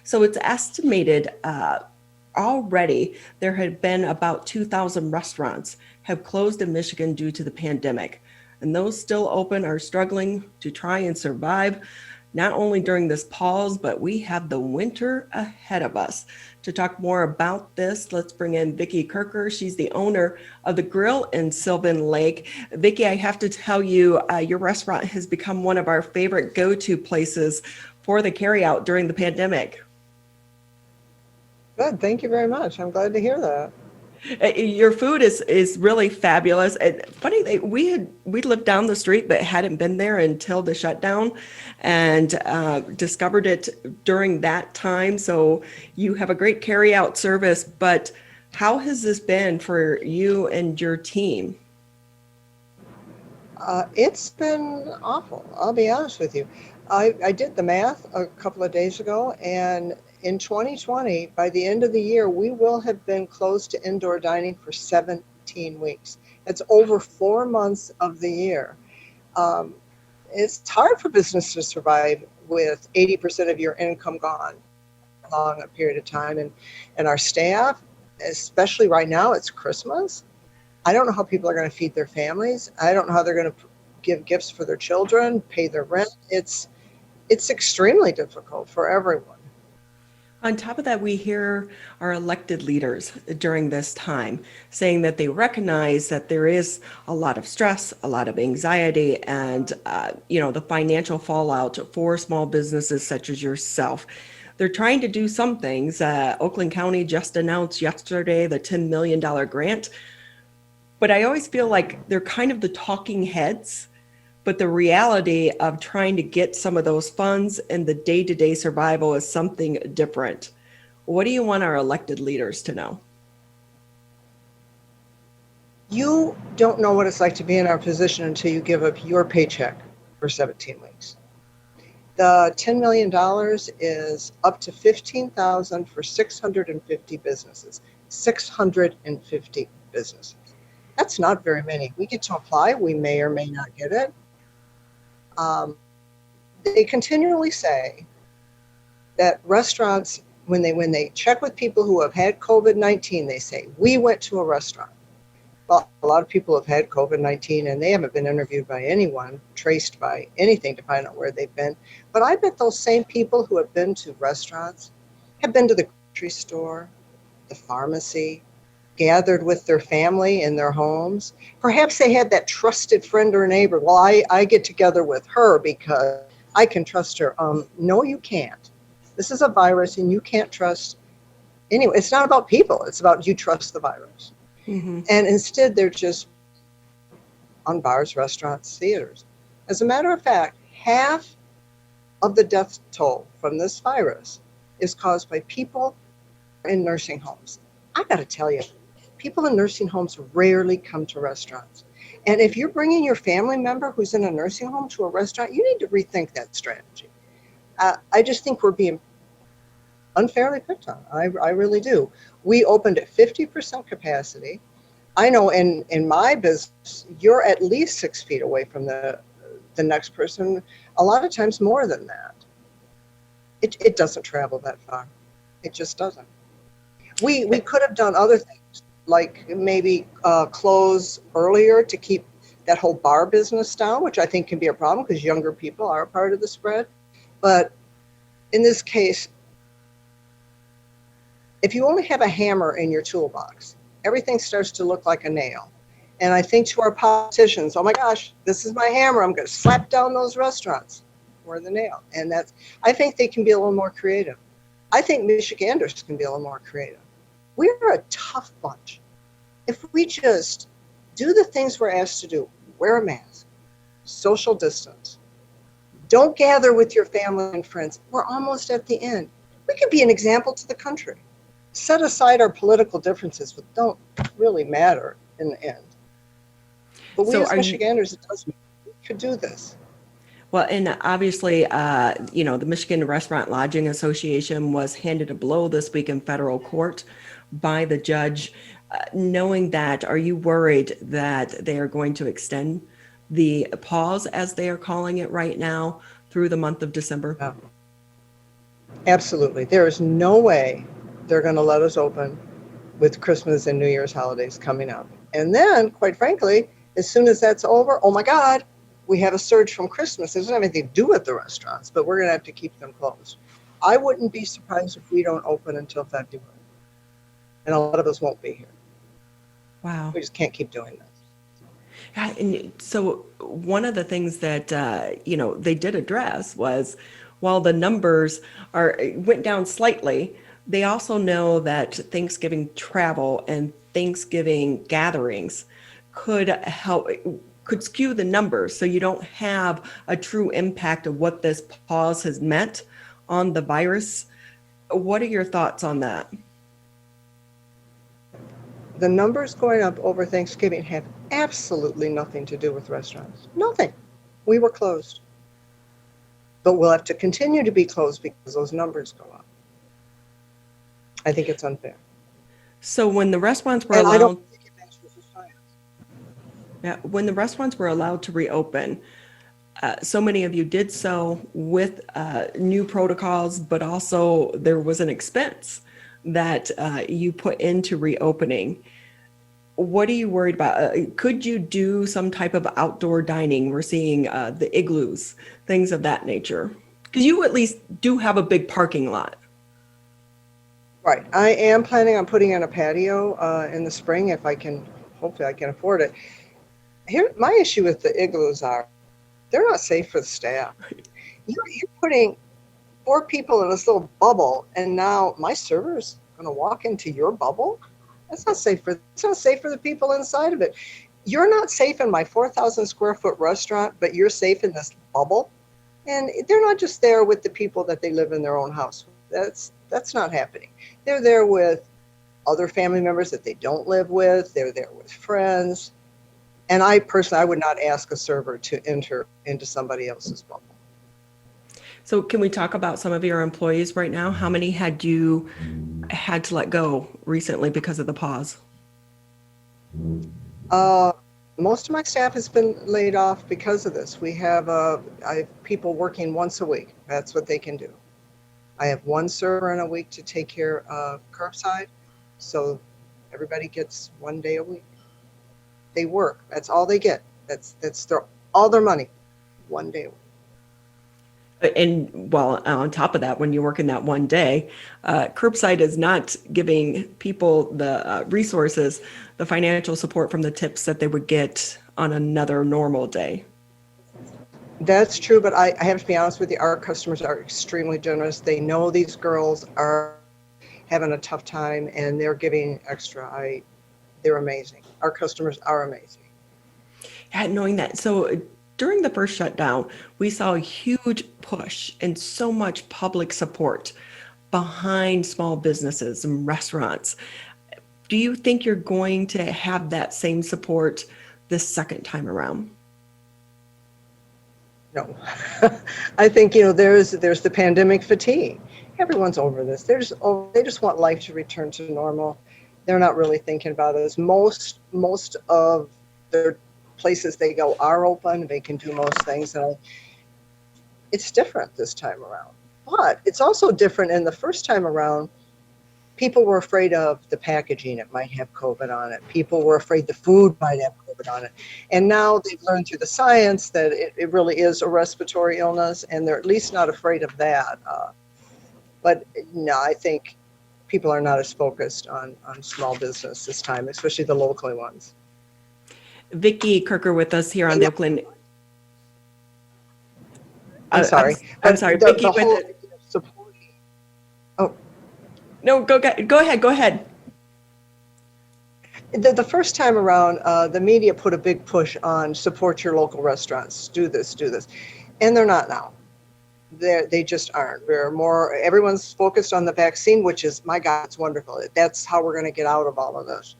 So it's estimated already there had been about 2,000 restaurants have closed in Michigan due to the pandemic. And those still open are struggling to try and survive, not only during this pause, but we have the winter ahead of us. To talk more about this, let's bring in Vickie Kherkher. She's the owner of the Grill in Sylvan Lake. Vickie, I have to tell you, your restaurant has become one of our favorite go-to places for the carryout during the pandemic. Good. Thank you very much. I'm glad to hear that. Your food is really fabulous. And funny, we lived down the street, but hadn't been there until the shutdown, and discovered it during that time. So you have a great carry out service. But how has this been for you and your team? It's been awful. I'll be honest with you. I did the math a couple of days ago, and in 2020, by the end of the year, we will have been closed to indoor dining for 17 weeks. That's over 4 months of the year. Um, it's hard for business to survive with 80% of your income gone long a period of time. And our staff, especially right now, it's Christmas. I don't know how people are going to feed their families. I don't know how they're going to give gifts for their children, pay their rent. It's extremely difficult for everyone. On top of that, we hear our elected leaders during this time saying that they recognize that there is a lot of stress, a lot of anxiety, and the financial fallout for small businesses such as yourself. They're trying to do some things. Oakland County just announced yesterday the $10 million grant, but I always feel like they're kind of the talking heads, but the reality of trying to get some of those funds and the day-to-day survival is something different. What do you want our elected leaders to know? You don't know what it's like to be in our position until you give up your paycheck for 17 weeks. The $10 million is up to 15,000 for 650 businesses. 650 businesses. That's not very many. We get to apply. We may or may not get it. Um, they continually say that restaurants, when they check with people who have had COVID-19, they say, we went to a restaurant. Well, a lot of people have had COVID-19 and they haven't been interviewed by anyone, traced by anything to find out where they've been. But I bet those same people who have been to restaurants have been to the grocery store, the pharmacy, gathered with their family in their homes. Perhaps they had that trusted friend or neighbor. Well, I get together with her because I can trust her. No, you can't. This is a virus and you can't trust. Anyway, it's not about people. It's about you trust the virus. Mm-hmm. And instead, they're just on bars, restaurants, theaters. As a matter of fact, half of the death toll from this virus is caused by people in nursing homes. I got to tell you, people in nursing homes rarely come to restaurants. And if you're bringing your family member who's in a nursing home to a restaurant, you need to rethink that strategy. I just think we're being unfairly picked on. I really do. We opened at 50% capacity. I know in my business, you're at least 6 feet away from the next person, a lot of times more than that. It doesn't travel that far. It just doesn't. We could have done other things, like maybe close earlier to keep that whole bar business down, which I think can be a problem because younger people are a part of the spread. But in this case, if you only have a hammer in your toolbox, everything starts to look like a nail. And I think to our politicians, oh my gosh, this is my hammer. I'm going to slap down those restaurants for the nail. And I think they can be a little more creative. I think Michiganders can be a little more creative. We're a tough bunch. If we just do the things we're asked to do, wear a mask, social distance, don't gather with your family and friends, we're almost at the end. We could be an example to the country. Set aside our political differences, which don't really matter in the end. But we So as are you, Michiganders, it does matter. We could do this. well, and obviously, the Michigan Restaurant Lodging Association was handed a blow this week in federal court by the judge. Knowing that, are you worried that they are going to extend the pause, as they are calling it right now, through the month of December? Yeah. Absolutely. There is no way they're going to let us open with Christmas and New Year's holidays coming up. And then, quite frankly, as soon as that's over, oh my God, we have a surge from Christmas. It doesn't have anything to do with the restaurants, but we're going to have to keep them closed. I wouldn't be surprised if we don't open until February. And a lot of us won't be here. Wow. We just can't keep doing this. Yeah, and so one of the things that they did address was while the numbers are went down slightly, they also know that Thanksgiving travel and Thanksgiving gatherings could help could skew the numbers so you don't have a true impact of what this pause has meant on the virus. What are your thoughts on that? The numbers going up over Thanksgiving have absolutely nothing to do with restaurants. Nothing. We were closed. But we'll have to continue to be closed because those numbers go up. I think it's unfair. So when the restaurants were And I don't allowed, think it matches the science. yeah, when the restaurants were allowed to reopen, so many of you did so with new protocols, but also there was an expense that you put into reopening. What are you worried about? Could you do some type of outdoor dining? We're seeing the igloos, things of that nature. Because you at least do have a big parking lot. Right. I am planning on putting in a patio in the spring if I can, hopefully I can afford it. Here, my issue with the igloos are they're not safe for the staff. You're putting four people in this little bubble, and now my server's going to walk into your bubble. It's not safe for the people inside of it. You're not safe in my 4,000 square foot restaurant, but you're safe in this bubble. And they're not just there with the people that they live in their own house. That's not happening. They're there with other family members that they don't live with. They're there with friends. And I personally, I would not ask a server to enter into somebody else's bubble. So can we talk about some of your employees right now? How many had you had to let go recently because of the pause? Uh, Most of my staff has been laid off because of this. I have people working once a week. That's what they can do. I have one server in a week to take care of curbside. So everybody gets 1 day a week. They work. That's all they get. All their money, 1 day a week. And well, on top of that, when you work in that 1 day, curbside is not giving people the resources, the financial support from the tips that they would get on another normal day. That's true, but I have to be honest with you, our customers are extremely generous. They know these girls are having a tough time and they're giving extra. They're amazing. Our customers are amazing. Yeah, knowing that. So during the first shutdown, we saw a huge push and so much public support behind small businesses and restaurants. Do you think you're going to have that same support this second time around? No, I think, there's the pandemic fatigue. Everyone's over this. They just want life to return to normal. They're not really thinking about this. Most of their places they go are open. They can do most things. And it's different this time around. But it's also different in the first time around. People were afraid of the packaging. It might have COVID on it. People were afraid the food might have COVID on it. And now they've learned through the science that it really is a respiratory illness, and they're at least not afraid of that. But no, I think people are not as focused on small business this time, especially the local ones. Vickie Kherkher with us here on And the Oakland. I'm sorry. I'm But sorry, the Vickie with whole it. support. Oh, No, go ahead, go ahead. the first time around, the media put a big push on support your local restaurants. Do this, do this. And they're not now. They just aren't. Everyone's focused on the vaccine, which is, my God, it's wonderful. That's how we're going to get out of all of this.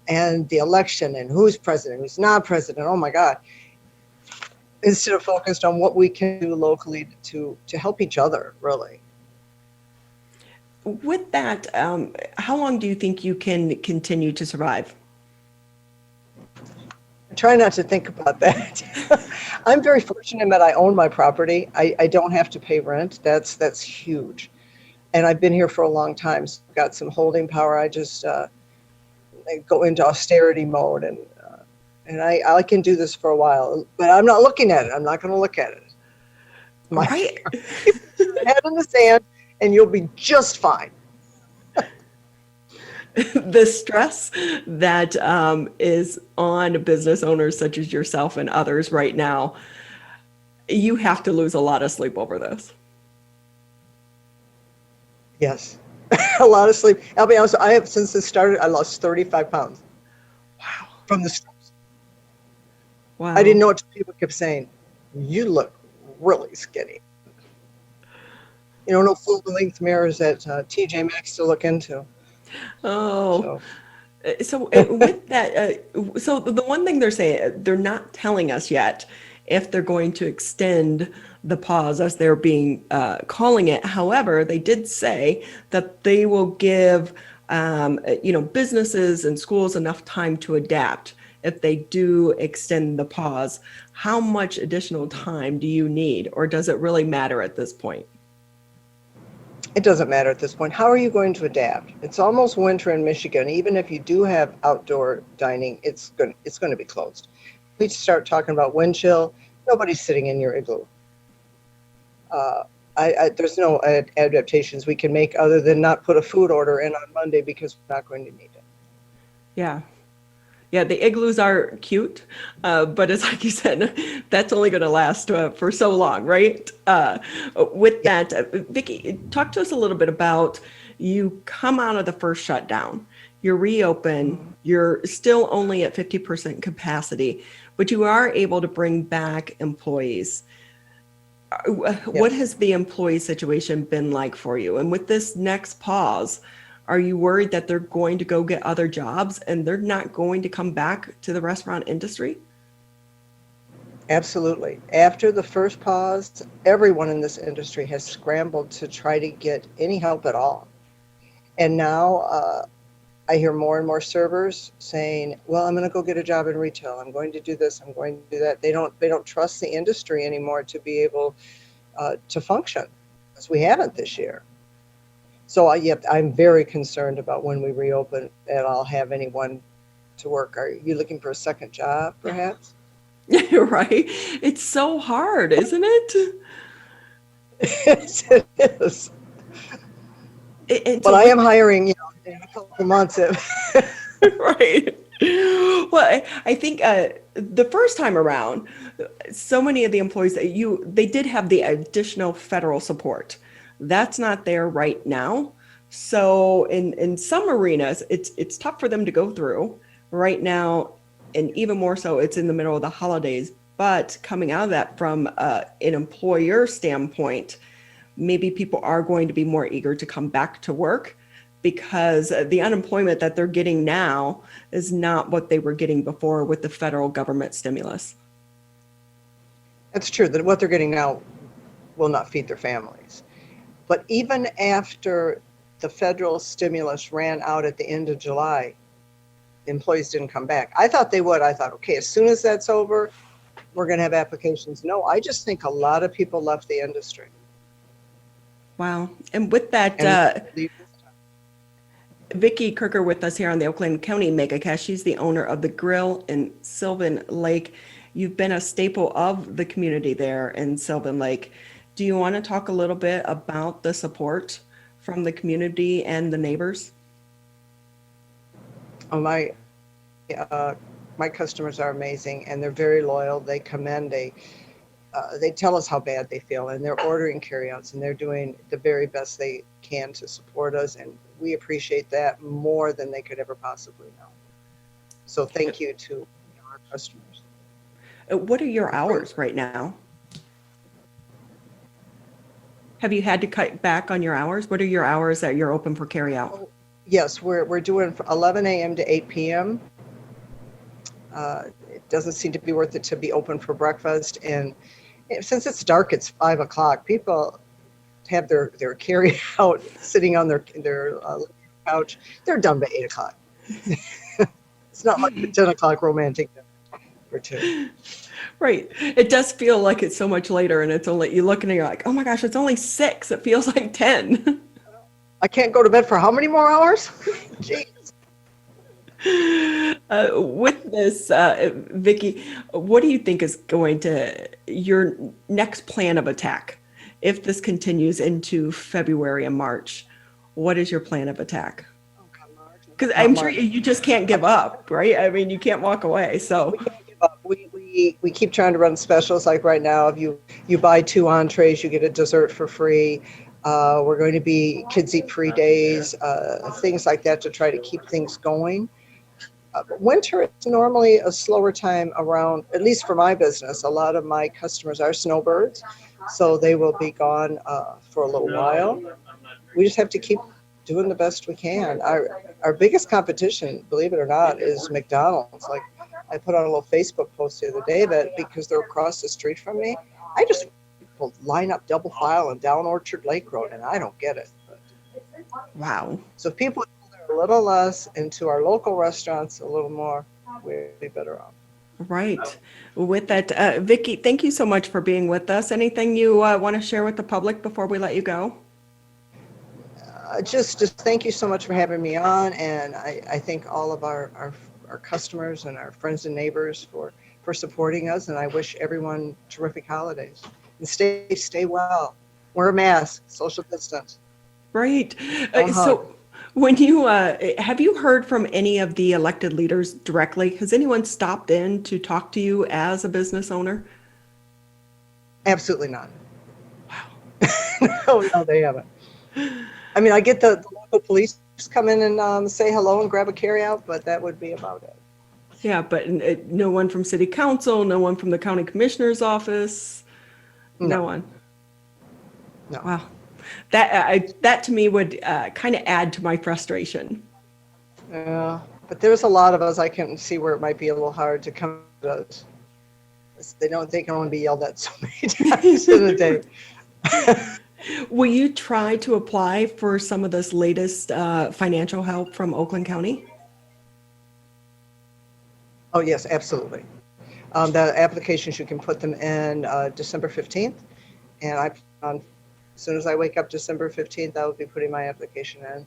And the election and who's president, who's not president. Oh my God. Instead of focused on what we can do locally to help each other, really. With that, how long do you think you can continue to survive? I try not to think about that. I'm very fortunate that I own my property. I don't have to pay rent. That's huge. And I've been here for a long time. So I've got some holding power. I go into austerity mode, and I can do this for a while. But I'm not looking at it. I'm not going to look at it. My Right. head in the sand, and you'll be just fine. The stress that is on business owners such as yourself and others right now, you have to lose a lot of sleep over this. Yes, a lot of sleep. I'll be honest. I have since this started. I lost 35 pounds Wow. from the stress. I didn't Wow. know what people kept saying. You look really skinny. No full length mirrors at TJ Maxx to look into. Oh, So so with that, so the one thing they're saying, they're not telling us yet if they're going to extend the pause as they're being calling it. However, they did say that they will give, businesses and schools enough time to adapt if they do extend the pause. How much additional time do you need, or does it really matter at this point? it doesn't matter at this point. How are you going to adapt? It's almost winter in Michigan. Even if you do have outdoor dining, it's going to be closed. We start talking about wind chill. Nobody's sitting in your igloo. Uh, there's no adaptations we can make other than not put a food order in on Monday because we're not going to need it. Yeah. Yeah, the igloos are cute, but it's like you said, that's only going to last for so long, right? With Yeah. that, Vickie, talk to us a little bit about you come out of the first shutdown, you reopen, Mhm. you're still only at 50% capacity, but you are able to bring back employees. What Yes. has the employee situation been like for you? And with this next pause, are you worried that they're going to go get other jobs and they're not going to come back to the restaurant industry? Absolutely. After the first pause, everyone in this industry has scrambled to try to get any help at all. And now I hear more and more servers saying, "Well, I'm going to go get a job in retail. I'm going to do this. I'm going to do that." They don't trust the industry anymore to be able to function, because we haven't this year. So yep, I'm very concerned about when we reopen and I'll have anyone to work. Are you looking for a second job, perhaps? Right? It's so hard, isn't it? Yes, it is. And so But I with am hiring, in a couple months. right. Well, I think the first time around, so many of the employees that they did have the additional federal support. That's not there right now. So in some arenas, it's tough for them to go through right now, and even more so, it's in the middle of the holidays. But coming out of that from an employer standpoint, maybe people are going to be more eager to come back to work because the unemployment that they're getting now is not what they were getting before with the federal government stimulus. That's true, that what they're getting now will not feed their families. But even after the federal stimulus ran out at the end of July, the employees didn't come back. I thought they would. I thought, okay, as soon as that's over, we're going to have applications. No, I just think a lot of people left the industry Wow. And with that, and leave this time. Vickie Kherkher with us here on the Oakland County MegaCast. She's the owner of the Grill in Sylvan Lake. You've been a staple of the community there in Sylvan Lake. Do you want to talk a little bit about the support from the community and the neighbors? Oh, uh, my customers are amazing and they're very loyal. They come in, they tell us how bad they feel, and they're ordering carryouts and they're doing the very best they can to support us, and we appreciate that more than they could ever possibly know. So thank you to our customers. What are your hours right now? Have you had to cut back on your hours? What are your hours that you're open for carryout? Oh, yes, we're doing from 11 a.m. to 8 p.m. It doesn't seem to be worth it to be open for breakfast, and since it's dark, it's 5 o'clock. People have their carry out sitting on their couch. They're done by 8 o'clock. It's not like the 10 o'clock romantic dinner. or two. Right. It does feel like it's so much later, and it's only, you look and you're like, oh my gosh, it's only 6. It feels like 10. I can't go to bed for how many more hours? Jeez. With this, Vickie, what do you think is going to your next plan of attack? If this continues into February and March, what is your plan of attack? Oh, God, March. Because Not I'm sure March. you just can't give up, right? I mean, you can't walk away. So, We can't give up. We keep trying to run specials. Like right now, if you buy 2 entrees, you get a dessert for free. We're going to be kids eat free days, things like that to try to keep things going. Winter is normally a slower time around, at least for my business. A lot of my customers are snowbirds, so they will be gone for a little while. We just have to keep doing the best we can. Our biggest competition, believe it or not, is McDonald's. Like I put on a little Facebook post the other day that because they're across the street from me, I just people line up double file and down Orchard Lake Road, and I don't get it. wow. So if people do a little less into our local restaurants a little more, we'd be better off. Right. With that, Vickie, thank you so much for being with us. Anything you want to share with the public before we let you go? Just thank you so much for having me on, and I thank all of our customers and our friends and neighbors for supporting us, and I wish everyone terrific holidays. And stay well. Wear a mask, social distance. Right. Don't hug. So, when you have you heard from any of the elected leaders directly? Has anyone stopped in to talk to you as a business owner? Absolutely not. No, they haven't. I mean, I get the local police come in and say hello and grab a carryout, but that would be about it. Yeah, but no one from city council, no one from the county commissioner's office, no No, one. no. Wow. That to me would kind of add to my frustration. Yeah, but there's a lot of us. I can see where it might be a little hard to come to us. They can only be yelled at so many times in a day. Will you try to apply for some of this latest financial help from Oakland County? Oh, yes, absolutely. The applications, you can put them in December 15th. And as soon as I wake up December 15th, I will be putting my application in.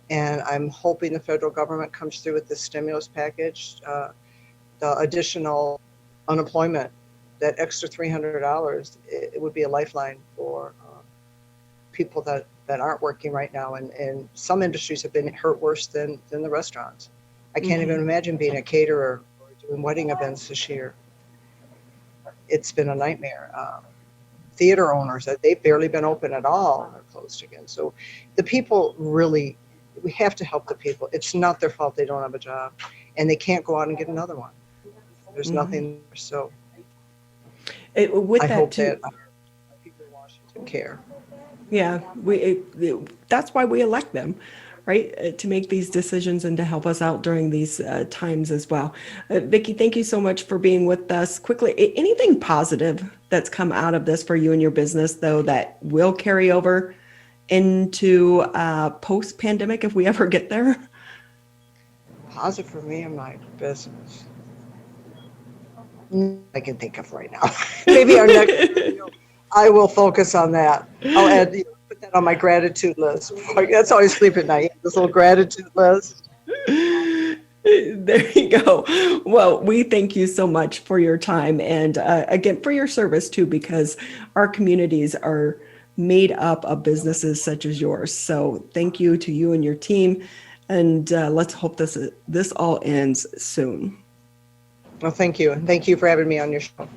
And I'm hoping the federal government comes through with this stimulus package, the additional unemployment, that extra $300, it would be a lifeline for people that aren't working right now. And some industries have been hurt worse than the restaurants. I can't even imagine being a caterer or doing wedding events this year. It's been a nightmare. Theater owners, they've barely been open at all, are closed again. So the people really, we have to help the people. It's not their fault they don't have a job, and they can't go out and get another one. There's nothing there. So With I that hope too, that our people in Washington care. yeah, that's why we elect them, right? To make these decisions and to help us out during these times as well. Vickie, thank you so much for being with us. Quickly, anything positive that's come out of this for you and your business, though, that will carry over into post-pandemic if we ever get there? Positive for me and my business. I can think of right now. Maybe our next video, I will focus on that. I'll add, put that on my gratitude list. That's how I sleep at night. This little gratitude list. There you go. Well, we thank you so much for your time and again for your service too, because our communities are made up of businesses such as yours. So thank you to you and your team, and let's hope this all ends soon. Well, thank you. And thank you for having me on your show.